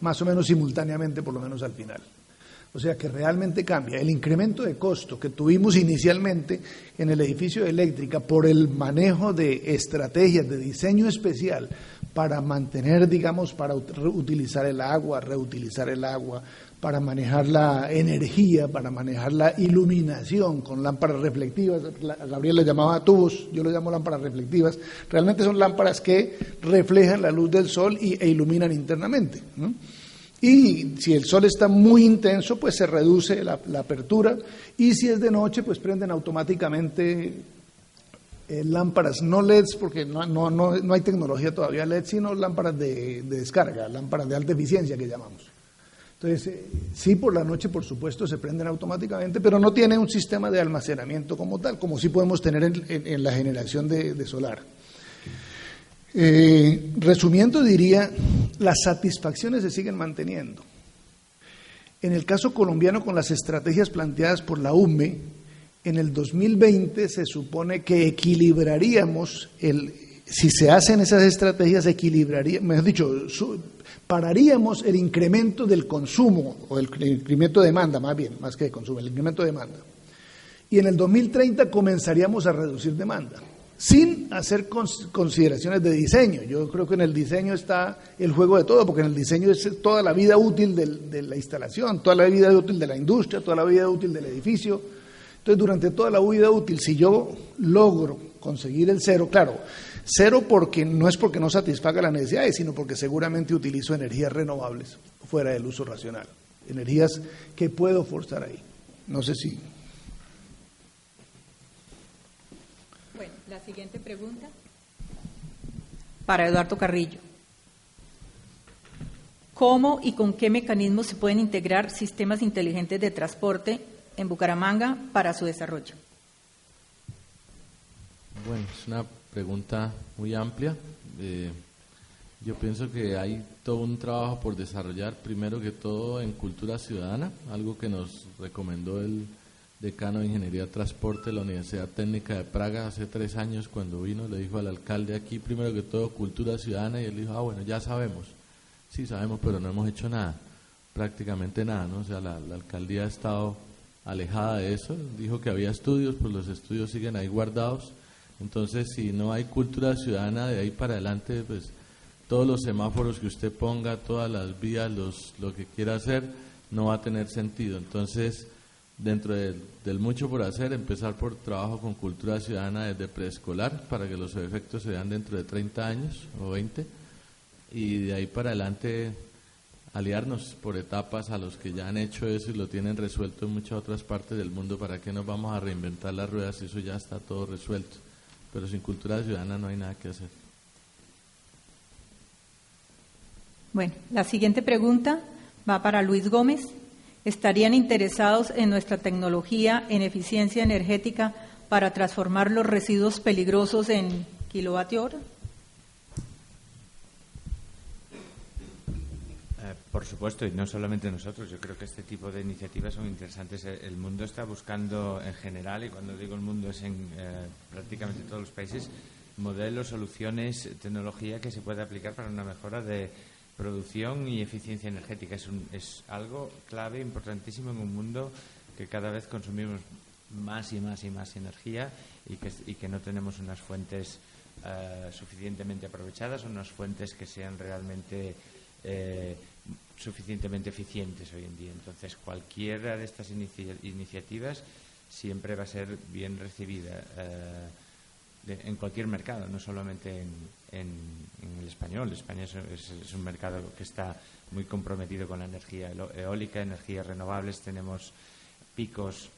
más o menos simultáneamente, por lo menos al final. O sea que realmente cambia. El incremento de costo que tuvimos inicialmente en el edificio de eléctrica por el manejo de estrategias de diseño especial para mantener, digamos, para utilizar el agua, reutilizar el agua, para manejar la energía, para manejar la iluminación con lámparas reflectivas. Gabriel le llamaba tubos, yo lo llamo lámparas reflectivas. Realmente son lámparas que reflejan la luz del sol e iluminan internamente, ¿no? Y si el sol está muy intenso, pues se reduce la apertura, y si es de noche, pues prenden automáticamente lámparas, no LEDs, porque no hay tecnología todavía LED, sino lámparas de descarga, lámparas de alta eficiencia que llamamos. Entonces, sí, por la noche, por supuesto, se prenden automáticamente, pero no tiene un sistema de almacenamiento como tal, como sí podemos tener en la generación de solar. Resumiendo, diría, las satisfacciones se siguen manteniendo. En el caso colombiano, con las estrategias planteadas por la UME, en el 2020 se supone que equilibraríamos, si se hacen esas estrategias, mejor dicho, pararíamos el incremento del consumo, o el incremento de demanda, más bien, más que de consumo, el incremento de demanda. Y en el 2030 comenzaríamos a reducir demanda, sin hacer consideraciones de diseño. Yo creo que en el diseño está el juego de todo, porque en el diseño es toda la vida útil de la instalación, toda la vida útil de la industria, toda la vida útil del edificio. Entonces, durante toda la vida útil, si yo logro conseguir el cero, claro, cero porque no es porque no satisfaga las necesidades, sino porque seguramente utilizo energías renovables fuera del uso racional, energías que puedo forzar ahí. No sé si... Bueno, la siguiente pregunta para Eduardo Carrillo. ¿Cómo y con qué mecanismos se pueden integrar sistemas inteligentes de transporte en Bucaramanga para su desarrollo? Bueno, es una pregunta muy amplia. Yo pienso que hay todo un trabajo por desarrollar, primero que todo en cultura ciudadana, algo que nos recomendó el decano de Ingeniería de Transporte de la Universidad Técnica de Praga hace 3 años cuando vino. Le dijo al alcalde aquí, primero que todo, cultura ciudadana, y él dijo, bueno, ya sabemos. Sí, sabemos, pero no hemos hecho nada, prácticamente nada, ¿no? O sea, la alcaldía ha estado alejada de eso. Dijo que había estudios, pues los estudios siguen ahí guardados. Entonces, si no hay cultura ciudadana de ahí para adelante, pues todos los semáforos que usted ponga, todas las vías, lo que quiera hacer, no va a tener sentido. Entonces, dentro del mucho por hacer, empezar por trabajo con cultura ciudadana desde preescolar, para que los efectos se vean dentro de 30 años o 20, y de ahí para adelante aliarnos por etapas a los que ya han hecho eso y lo tienen resuelto en muchas otras partes del mundo. ¿Para qué nos vamos a reinventar las ruedas si eso ya está todo resuelto? Pero sin cultura ciudadana no hay nada que hacer. Bueno, la siguiente pregunta va para Luis Gómez. ¿Estarían interesados en nuestra tecnología en eficiencia energética para transformar los residuos peligrosos en kilovatio hora? Por supuesto, y no solamente nosotros. Yo creo que este tipo de iniciativas son interesantes. El mundo está buscando en general, y cuando digo el mundo es en prácticamente todos los países, modelos, soluciones, tecnología que se puede aplicar para una mejora de producción y eficiencia energética. Es algo clave, importantísimo en un mundo que cada vez consumimos más y más y más energía y que no tenemos unas fuentes suficientemente aprovechadas, unas fuentes que sean realmente suficientemente eficientes hoy en día. Entonces, cualquiera de estas iniciativas siempre va a ser bien recibida en cualquier mercado, no solamente en el español. España es un mercado que está muy comprometido con la energía eólica, energías renovables. Tenemos picos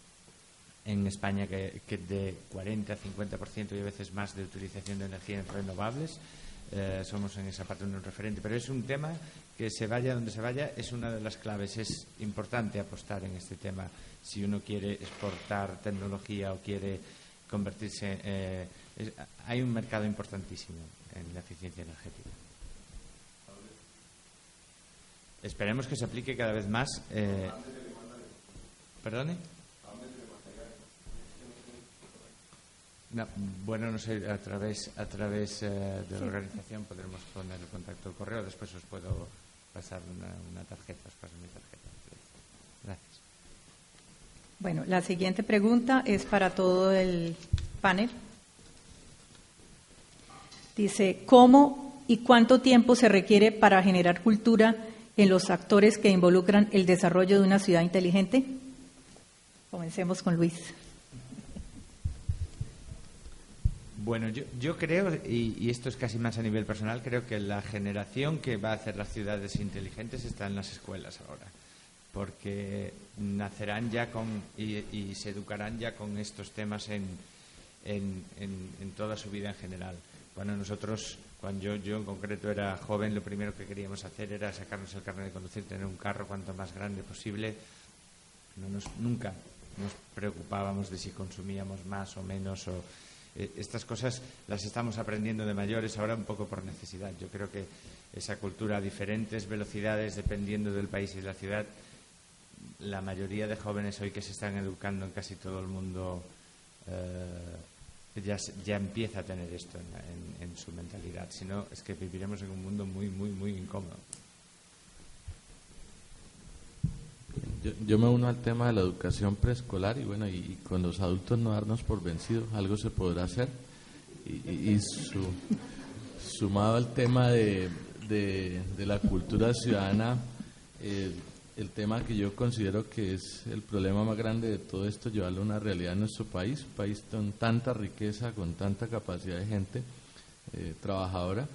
en España que de 40 a 50% y a veces más de utilización de energías renovables. Somos en esa parte un referente, pero es un tema que se vaya donde se vaya, es una de las claves. Es importante apostar en este tema si uno quiere exportar tecnología o quiere convertirse. Hay un mercado importantísimo en la eficiencia energética. Esperemos que se aplique cada vez más. ¿Perdone? No, bueno, no sé, a través de la organización podremos poner el contacto al correo, después os puedo pasar una tarjeta, os paso mi tarjeta. Gracias. Bueno, la siguiente pregunta es para todo el panel. Dice, ¿cómo y cuánto tiempo se requiere para generar cultura en los actores que involucran el desarrollo de una ciudad inteligente? Comencemos con Luis. Bueno, yo creo, y esto es casi más a nivel personal, creo que la generación que va a hacer las ciudades inteligentes está en las escuelas ahora, porque nacerán ya y se educarán ya con estos temas en toda su vida en general. Cuando yo en concreto era joven, lo primero que queríamos hacer era sacarnos el carnet de conducir, tener un carro cuanto más grande posible. Nunca nos preocupábamos de si consumíamos más o menos. Estas cosas las estamos aprendiendo de mayores ahora un poco por necesidad. Yo creo que esa cultura a diferentes velocidades, dependiendo del país y de la ciudad, la mayoría de jóvenes hoy que se están educando en casi todo el mundo ya empieza a tener esto en su mentalidad. Si no, es que viviremos en un mundo muy, muy, muy incómodo. Yo me uno al tema de la educación preescolar y con los adultos no darnos por vencidos, algo se podrá hacer. Sumado al tema de la cultura ciudadana, el tema que yo considero que es el problema más grande de todo esto, llevarlo a una realidad en nuestro país, un país con tanta riqueza, con tanta capacidad de gente trabajadora,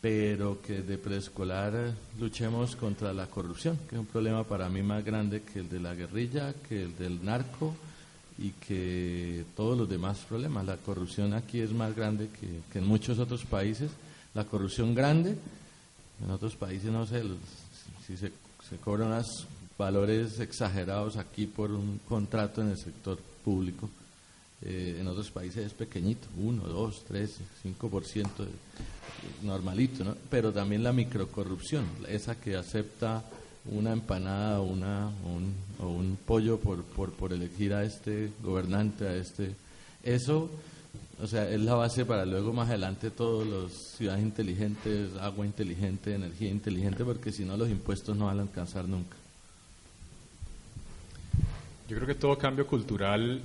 pero que de preescolar luchemos contra la corrupción, que es un problema para mí más grande que el de la guerrilla, que el del narco y que todos los demás problemas. La corrupción aquí es más grande que en muchos otros países. La corrupción grande, en otros países no sé, si se cobran unos valores exagerados aquí por un contrato en el sector público. En otros países es pequeñito, 1, 2, 3, 5%, normalito, ¿no? Pero también la microcorrupción, esa que acepta una empanada o un pollo por elegir a este gobernante, eso, o sea, es la base para luego más adelante todos los ciudades inteligentes, agua inteligente, energía inteligente, porque si no los impuestos no van a alcanzar nunca. Yo creo que todo cambio cultural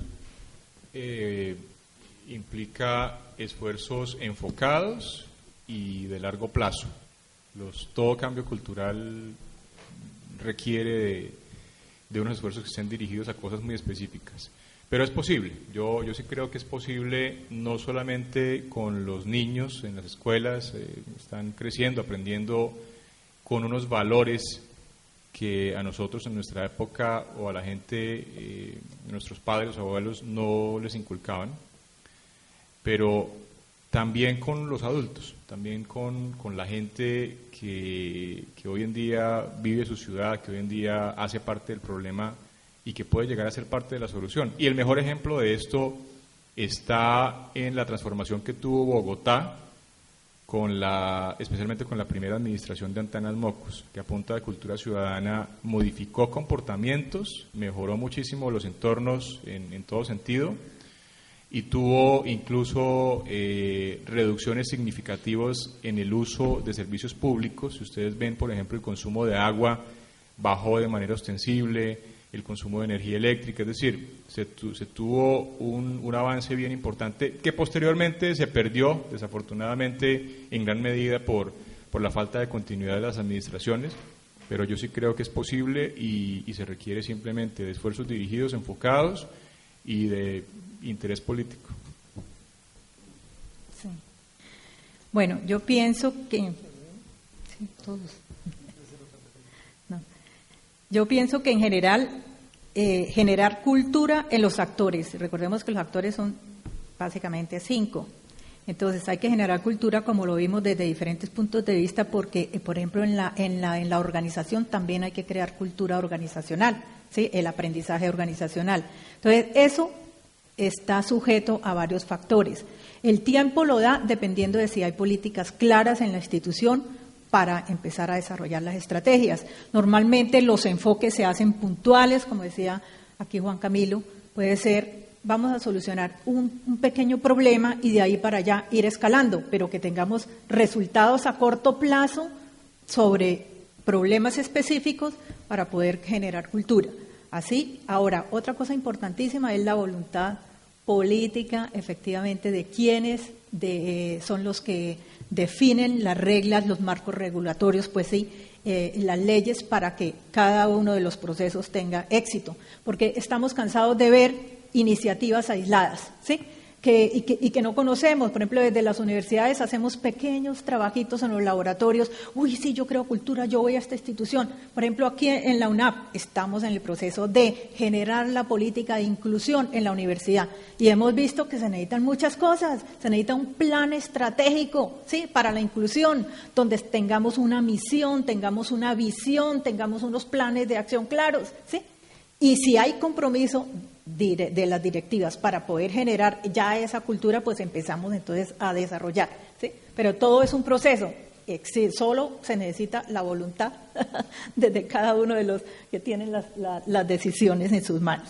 implica esfuerzos enfocados y de largo plazo. Todo cambio cultural requiere de unos esfuerzos que estén dirigidos a cosas muy específicas. Pero es posible, yo sí creo que es posible, no solamente con los niños en las escuelas, están creciendo, aprendiendo con unos valores que a nosotros en nuestra época o a la gente, nuestros padres o abuelos no les inculcaban, pero también con los adultos, también con la gente que hoy en día vive su ciudad, que hoy en día hace parte del problema y que puede llegar a ser parte de la solución. Y el mejor ejemplo de esto está en la transformación que tuvo Bogotá, especialmente con la primera administración de Antanas Mocos, que a punta de cultura ciudadana modificó comportamientos, mejoró muchísimo los entornos en todo sentido y tuvo incluso reducciones significativas en el uso de servicios públicos. Si ustedes ven, por ejemplo, el consumo de agua bajó de manera ostensible, el consumo de energía eléctrica, es decir, se tuvo un avance bien importante que posteriormente se perdió, desafortunadamente, en gran medida por la falta de continuidad de las administraciones, pero yo sí creo que es posible y se requiere simplemente de esfuerzos dirigidos, enfocados y de interés político. Sí. Bueno, yo pienso que... Sí, todos. No. Yo pienso que en general generar cultura en los actores. Recordemos que los actores son básicamente 5. Entonces hay que generar cultura, como lo vimos, desde diferentes puntos de vista, porque, por ejemplo, en la organización también hay que crear cultura organizacional, ¿sí? El aprendizaje organizacional. Entonces eso está sujeto a varios factores. El tiempo lo da dependiendo de si hay políticas claras en la institución para empezar a desarrollar las estrategias. Normalmente los enfoques se hacen puntuales, como decía aquí Juan Camilo, puede ser, vamos a solucionar un pequeño problema y de ahí para allá ir escalando, pero que tengamos resultados a corto plazo sobre problemas específicos para poder generar cultura. Así, ahora, otra cosa importantísima es la voluntad política, efectivamente, de quienes son los que definen las reglas, los marcos regulatorios, pues sí, las leyes para que cada uno de los procesos tenga éxito, porque estamos cansados de ver iniciativas aisladas, ¿sí? Y que no conocemos. Por ejemplo, desde las universidades hacemos pequeños trabajitos en los laboratorios. Uy, sí, yo creo cultura, yo voy a esta institución. Por ejemplo, aquí en la UNAP estamos en el proceso de generar la política de inclusión en la universidad. Y hemos visto que se necesitan muchas cosas. Se necesita un plan estratégico, ¿sí?, para la inclusión, donde tengamos una misión, tengamos una visión, tengamos unos planes de acción claros, ¿sí? Y si hay compromiso de las directivas para poder generar ya esa cultura, pues empezamos entonces a desarrollar, ¿sí? Pero todo es un proceso, solo se necesita la voluntad desde cada uno de los que tienen las decisiones en sus manos.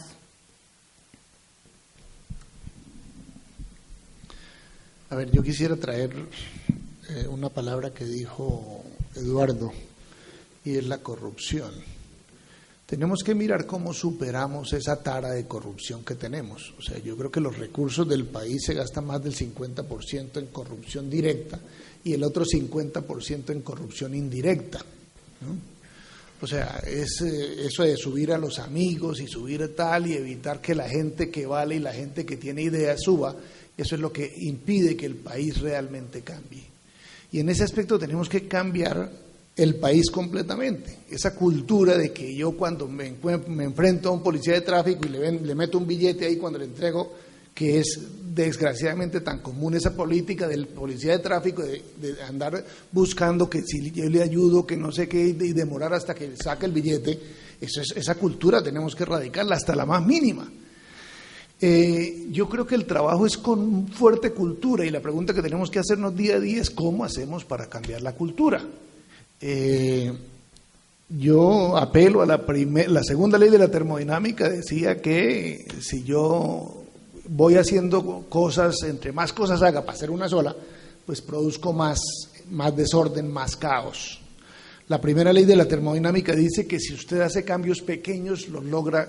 A ver, yo quisiera traer una palabra que dijo Eduardo, y es la corrupción. Tenemos que mirar cómo superamos esa tara de corrupción que tenemos. O sea, yo creo que los recursos del país se gastan más del 50% en corrupción directa y el otro 50% en corrupción indirecta, ¿no? O sea, es eso de subir a los amigos y subir tal y evitar que la gente que vale y la gente que tiene ideas suba, eso es lo que impide que el país realmente cambie. Y en ese aspecto tenemos que cambiar el país completamente. Esa cultura de que yo cuando me enfrento a un policía de tráfico y le meto un billete ahí cuando le entrego, que es desgraciadamente tan común esa política del policía de tráfico de andar buscando que si yo le ayudo, que no sé qué, y demorar hasta que saque el billete, esa cultura tenemos que erradicarla hasta la más mínima. Yo creo que el trabajo es con fuerte cultura y la pregunta que tenemos que hacernos día a día es cómo hacemos para cambiar la cultura. Yo apelo a la segunda ley de la termodinámica, decía que si yo voy haciendo cosas, entre más cosas haga para hacer una sola, pues produzco más desorden, más caos. La primera ley de la termodinámica dice que si usted hace cambios pequeños, los logra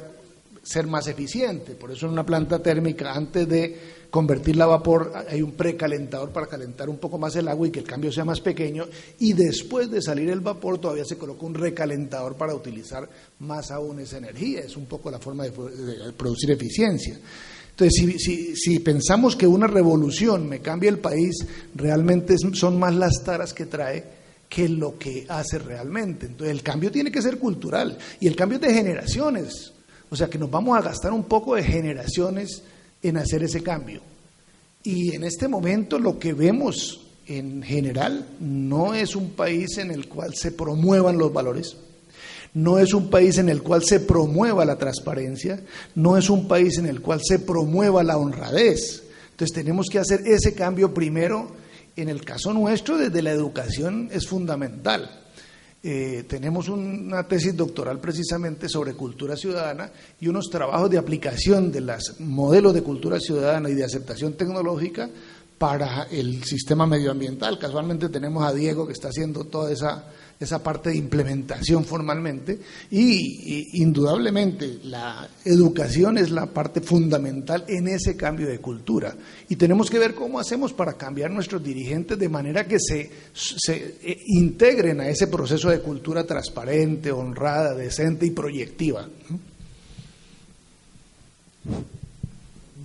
ser más eficiente. Por eso en una planta térmica, antes de convertirla a vapor, hay un precalentador para calentar un poco más el agua y que el cambio sea más pequeño, y después de salir el vapor todavía se coloca un recalentador para utilizar más aún esa energía. Es un poco la forma de producir eficiencia. Entonces, si pensamos que una revolución me cambia el país, realmente son más las taras que trae que lo que hace realmente. Entonces, el cambio tiene que ser cultural y el cambio es de generaciones. O sea, que nos vamos a gastar un poco de generaciones en hacer ese cambio. Y en este momento lo que vemos en general no es un país en el cual se promuevan los valores, no es un país en el cual se promueva la transparencia, no es un país en el cual se promueva la honradez. Entonces tenemos que hacer ese cambio primero. En el caso nuestro, desde la educación es fundamental. Tenemos una tesis doctoral precisamente sobre cultura ciudadana y unos trabajos de aplicación de los modelos de cultura ciudadana y de aceptación tecnológica para el sistema medioambiental. Casualmente tenemos a Diego que está haciendo toda esa parte de implementación formalmente y indudablemente la educación es la parte fundamental en ese cambio de cultura y tenemos que ver cómo hacemos para cambiar nuestros dirigentes de manera que se integren a ese proceso de cultura transparente, honrada, decente y proyectiva.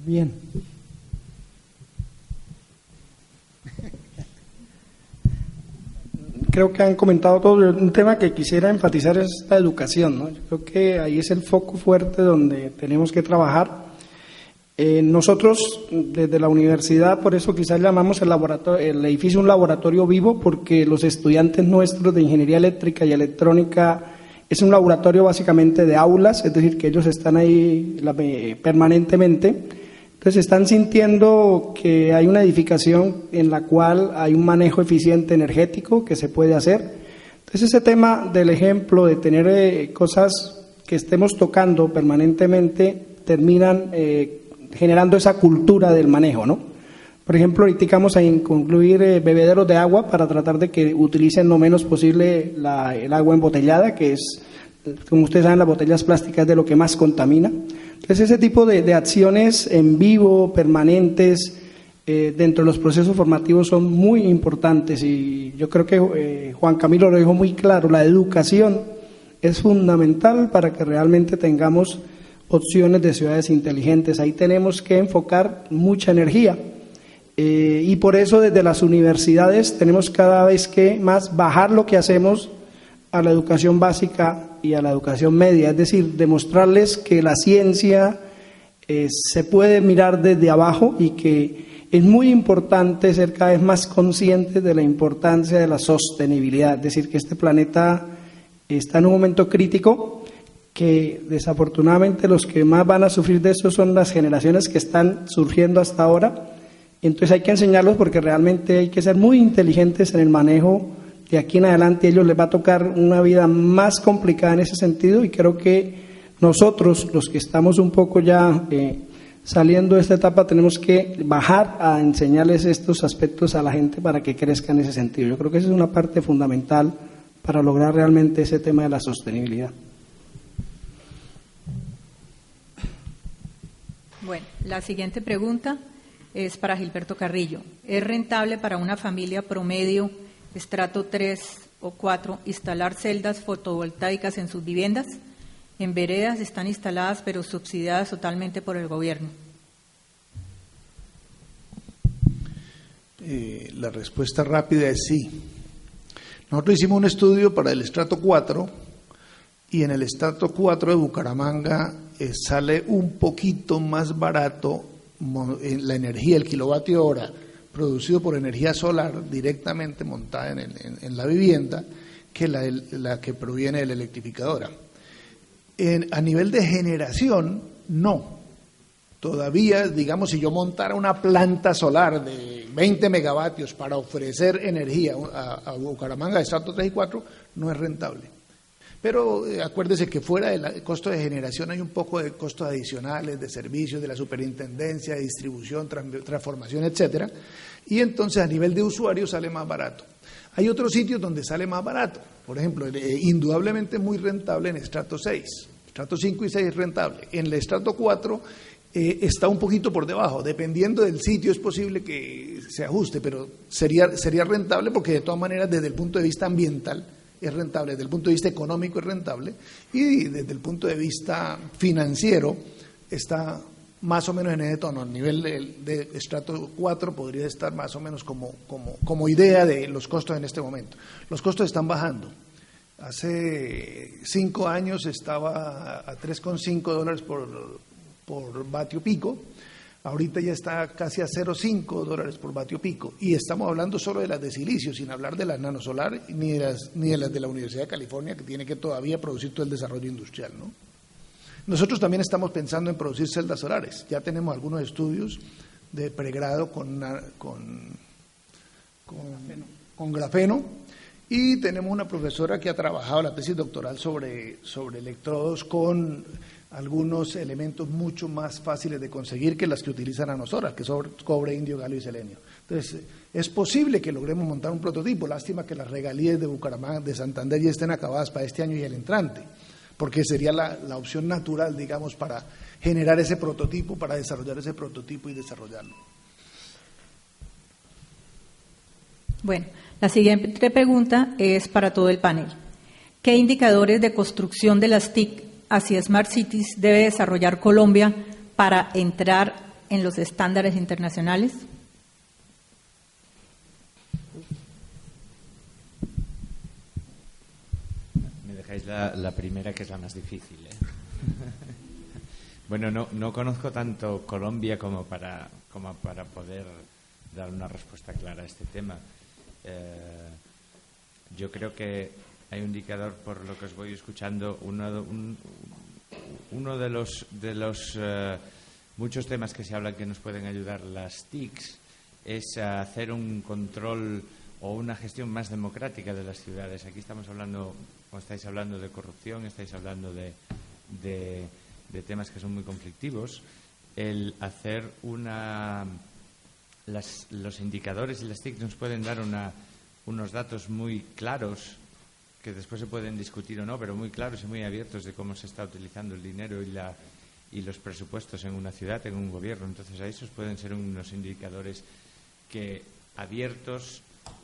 Bien. Creo que han comentado todo. Un tema que quisiera enfatizar es la educación, ¿no? Yo creo que ahí es el foco fuerte donde tenemos que trabajar. Nosotros, desde la universidad, por eso quizás llamamos el edificio un laboratorio vivo, porque los estudiantes nuestros de ingeniería eléctrica y electrónica es un laboratorio básicamente de aulas, es decir, que ellos están ahí permanentemente. Entonces están sintiendo que hay una edificación en la cual hay un manejo eficiente energético que se puede hacer. Entonces ese tema del ejemplo de tener cosas que estemos tocando permanentemente terminan generando esa cultura del manejo, ¿no? Por ejemplo, ahorita vamos a incluir bebederos de agua para tratar de que utilicen lo menos posible el agua embotellada, que es, como ustedes saben, las botellas plásticas es de lo que más contamina. Entonces, ese tipo de acciones en vivo, permanentes, dentro de los procesos formativos son muy importantes, y yo creo que Juan Camilo lo dijo muy claro, la educación es fundamental para que realmente tengamos opciones de ciudades inteligentes. Ahí tenemos que enfocar mucha energía. Y por eso desde las universidades tenemos cada vez que más bajar lo que hacemos a la educación básica y a la educación media, es decir, demostrarles que la ciencia se puede mirar desde abajo y que es muy importante ser cada vez más conscientes de la importancia de la sostenibilidad, es decir, que este planeta está en un momento crítico, que desafortunadamente los que más van a sufrir de esto son las generaciones que están surgiendo hasta ahora. Entonces hay que enseñarlos, porque realmente hay que ser muy inteligentes en el manejo. De aquí en adelante a ellos les va a tocar una vida más complicada en ese sentido, y creo que nosotros, los que estamos un poco ya saliendo de esta etapa, tenemos que bajar a enseñarles estos aspectos a la gente para que crezca en ese sentido. Yo creo que esa es una parte fundamental para lograr realmente ese tema de la sostenibilidad. Bueno, la siguiente pregunta es para Gilberto Carrillo. ¿Es rentable para una familia promedio, estrato 3 o 4, instalar celdas fotovoltaicas en sus viviendas? En veredas están instaladas, pero subsidiadas totalmente por el gobierno. La respuesta rápida es sí. Nosotros hicimos un estudio para el estrato 4, y en el estrato 4 de Bucaramanga sale un poquito más barato la energía, el kilovatio hora producido por energía solar directamente montada en la vivienda, que la que proviene de la electrificadora. A nivel de generación, no. Todavía, digamos, si yo montara una planta solar de 20 megavatios para ofrecer energía a Bucaramanga de estrato 3 y 4, no es rentable. Pero acuérdese que fuera del costo de generación hay un poco de costos adicionales, de servicios, de la superintendencia, de distribución, transformación, etcétera, y entonces a nivel de usuario sale más barato. Hay otros sitios donde sale más barato, por ejemplo, indudablemente muy rentable en estrato 6, estrato 5 y 6 es rentable, en el estrato 4 está un poquito por debajo, dependiendo del sitio es posible que se ajuste, pero sería rentable, porque de todas maneras desde el punto de vista ambiental es rentable, desde el punto de vista económico es rentable, y desde el punto de vista financiero está más o menos en ese tono. A nivel de estrato 4 podría estar más o menos como idea de los costos en este momento. Los costos están bajando. Hace 5 años estaba a $3.5 por vatio pico. Ahorita ya está casi a $0.5 por vatio pico, y estamos hablando solo de las de silicio, sin hablar de las nanosolar ni de las de la Universidad de California, que tiene que todavía producir todo el desarrollo industrial, ¿no? Nosotros también estamos pensando en producir celdas solares. Ya tenemos algunos estudios de pregrado con grafeno, y tenemos una profesora que ha trabajado la tesis doctoral sobre electrodos con algunos elementos mucho más fáciles de conseguir que las que utilizan a nosotras, que son cobre, indio, galio y selenio. Entonces, es posible que logremos montar un prototipo. Lástima que las regalías de Bucaramanga, de Santander, ya estén acabadas para este año y el entrante, porque sería la opción natural, digamos, para generar ese prototipo, para desarrollar ese prototipo y desarrollarlo. Bueno, la siguiente pregunta es para todo el panel. ¿Qué indicadores de construcción de las TIC hacia Smart Cities debe desarrollar Colombia para entrar en los estándares internacionales? Me dejáis la primera, que es la más difícil, ¿eh? Bueno, no conozco tanto Colombia como para poder dar una respuesta clara a este tema. Yo creo que hay un indicador, por lo que os voy escuchando, uno de los muchos temas que se hablan que nos pueden ayudar las TICs es hacer un control o una gestión más democrática de las ciudades. Aquí estamos hablando, como estáis hablando de corrupción, estáis hablando de temas que son muy conflictivos. El hacer una los indicadores y las TIC nos pueden dar unos datos muy claros, que después se pueden discutir o no, pero muy claros y muy abiertos de cómo se está utilizando el dinero y los presupuestos en una ciudad, en un gobierno. Entonces, esos pueden ser unos indicadores que, abiertos,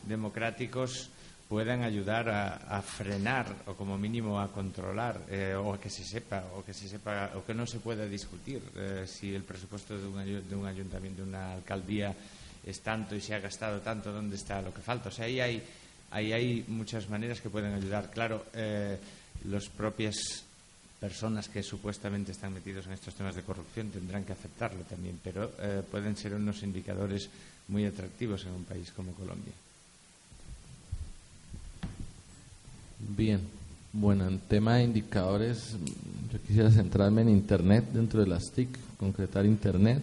democráticos, puedan ayudar a frenar o como mínimo a controlar o que se sepa o que no se pueda discutir si el presupuesto de un ayuntamiento, de una alcaldía es tanto y se ha gastado tanto, dónde está lo que falta. O sea, ahí hay muchas maneras que pueden ayudar. Claro, las propias personas que supuestamente están metidos en estos temas de corrupción tendrán que aceptarlo también, pero pueden ser unos indicadores muy atractivos en un país como Colombia. Bien, bueno, en tema de indicadores, yo quisiera centrarme en Internet dentro de las TIC, concretar Internet.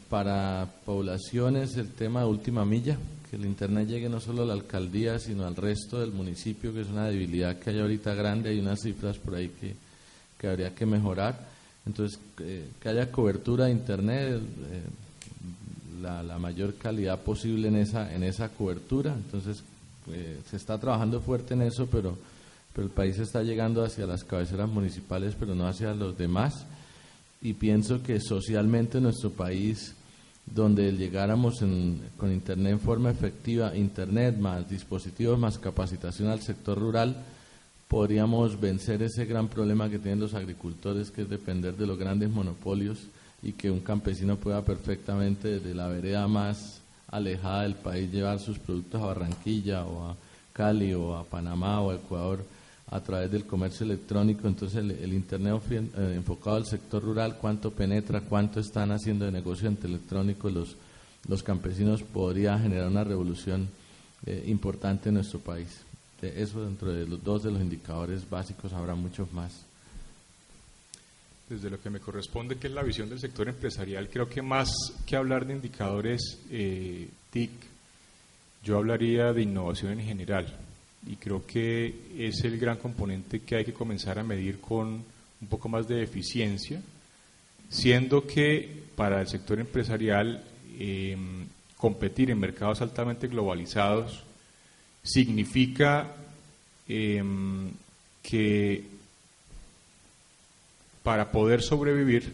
Para poblaciones, el tema de última milla, que el Internet llegue no solo a la alcaldía, sino al resto del municipio, que es una debilidad que hay ahorita grande, hay unas cifras por ahí que habría que mejorar. Entonces, que haya cobertura de Internet, la mayor calidad posible en esa cobertura. Entonces, se está trabajando fuerte en eso, pero el país está llegando hacia las cabeceras municipales, pero no hacia los demás. Y pienso que socialmente en nuestro país, donde llegáramos con Internet en forma efectiva, Internet más dispositivos más capacitación al sector rural, podríamos vencer ese gran problema que tienen los agricultores, que es depender de los grandes monopolios, y que un campesino pueda perfectamente desde la vereda más alejada del país llevar sus productos a Barranquilla o a Cali o a Panamá o a Ecuador a través del comercio electrónico. Entonces el Internet enfocado al sector rural, cuánto penetra, cuánto están haciendo de negocio electrónico los campesinos, podría generar una revolución importante en nuestro país. Eso dentro de los dos de los indicadores básicos, habrá muchos más. Desde lo que me corresponde, que es la visión del sector empresarial, creo que más que hablar de indicadores TIC, yo hablaría de innovación en general, y creo que es el gran componente que hay que comenzar a medir con un poco más de eficiencia, siendo que para el sector empresarial competir en mercados altamente globalizados significa que para poder sobrevivir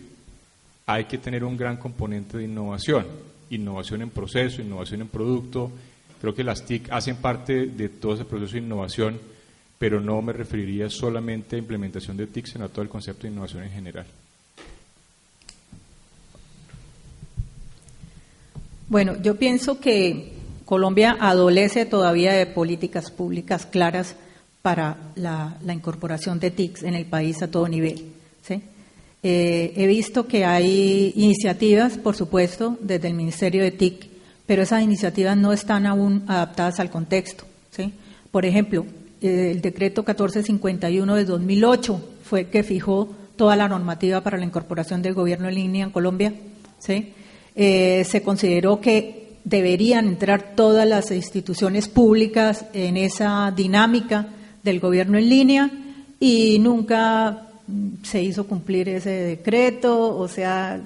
hay que tener un gran componente de innovación en proceso, innovación en producto. Creo que las TIC hacen parte de todo ese proceso de innovación, pero no me referiría solamente a implementación de TIC, sino a todo el concepto de innovación en general. Bueno, yo pienso que Colombia adolece todavía de políticas públicas claras para la incorporación de TICs en el país a todo nivel. ¿Sí? He visto que hay iniciativas, por supuesto, desde el Ministerio de TIC, pero esas iniciativas no están aún adaptadas al contexto. ¿Sí? Por ejemplo, el decreto 1451 de 2008 fue el que fijó toda la normativa para la incorporación del gobierno en línea en Colombia. ¿Sí? Se consideró que deberían entrar todas las instituciones públicas en esa dinámica del gobierno en línea y nunca se hizo cumplir ese decreto, o sea,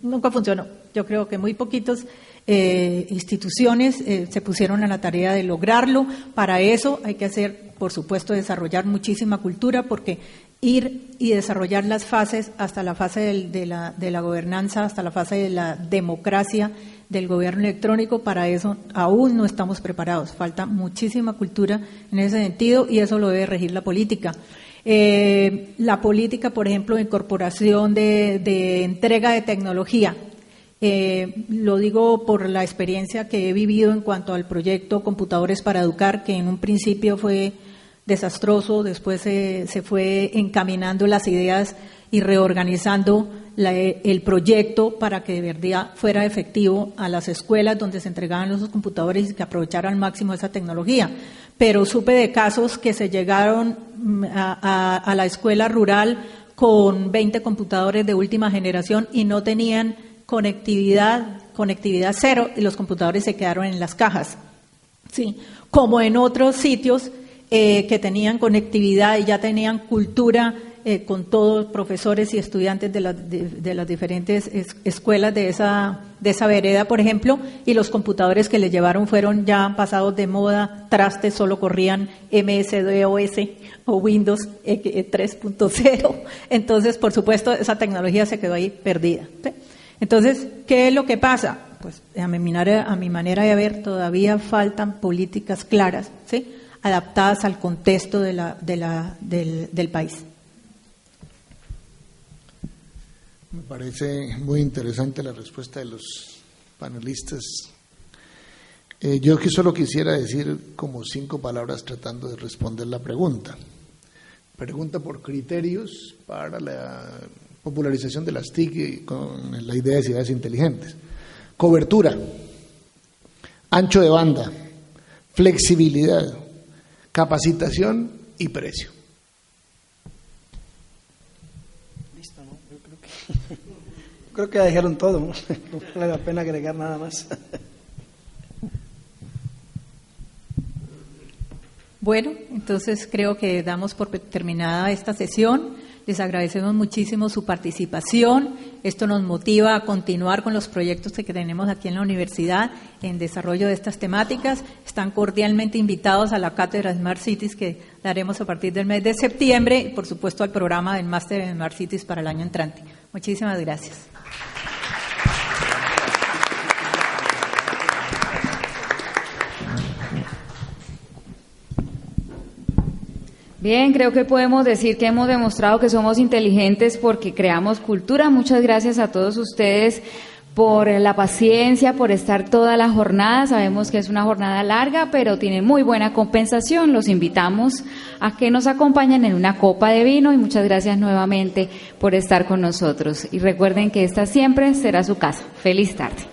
nunca funcionó. Yo creo que muy poquitas instituciones se pusieron a la tarea de lograrlo. Para eso hay que hacer, por supuesto, desarrollar muchísima cultura, porque ir y desarrollar las fases hasta la fase de la gobernanza, hasta la fase de la democracia del gobierno electrónico, para eso aún no estamos preparados. Falta muchísima cultura en ese sentido y eso lo debe regir la política. La política, por ejemplo, de incorporación de entrega de tecnología. Lo digo por la experiencia que he vivido en cuanto al proyecto Computadores para Educar, que en un principio fue desastroso, después se fue encaminando las ideas y reorganizando el proyecto para que de verdad fuera efectivo a las escuelas donde se entregaban los computadores y que aprovecharan al máximo esa tecnología. Pero supe de casos que se llegaron a la escuela rural con 20 computadores de última generación y no tenían conectividad cero, y los computadores se quedaron en las cajas. Sí, como en otros sitios que tenían conectividad y ya tenían cultura con todos profesores y estudiantes de las diferentes escuelas de esa vereda, por ejemplo, y los computadores que le llevaron fueron ya pasados de moda, trastes, solo corrían MS-DOS o Windows 3.0. Entonces, por supuesto, esa tecnología se quedó ahí perdida, ¿sí? Entonces, ¿qué es lo que pasa? Pues a mi manera de ver, todavía faltan políticas claras, ¿sí?, adaptadas al contexto del país. Me parece muy interesante la respuesta de los panelistas. Yo que solo quisiera decir como 5 palabras tratando de responder la pregunta. Pregunta por criterios para la popularización de las TIC con la idea de ciudades inteligentes. Cobertura, ancho de banda, flexibilidad, capacitación y precio. Listo, ¿no? Yo creo que ya dijeron todo, ¿no? No vale la pena agregar nada más. Bueno, entonces creo que damos por terminada esta sesión. Les agradecemos muchísimo su participación. Esto nos motiva a continuar con los proyectos que tenemos aquí en la universidad en desarrollo de estas temáticas. Están cordialmente invitados a la cátedra Smart Cities que daremos a partir del mes de septiembre y, por supuesto, al programa del máster en Smart Cities para el año entrante. Muchísimas gracias. Bien, creo que podemos decir que hemos demostrado que somos inteligentes porque creamos cultura. Muchas gracias a todos ustedes por la paciencia, por estar toda la jornada. Sabemos que es una jornada larga, pero tiene muy buena compensación. Los invitamos a que nos acompañen en una copa de vino y muchas gracias nuevamente por estar con nosotros. Y recuerden que esta siempre será su casa. Feliz tarde.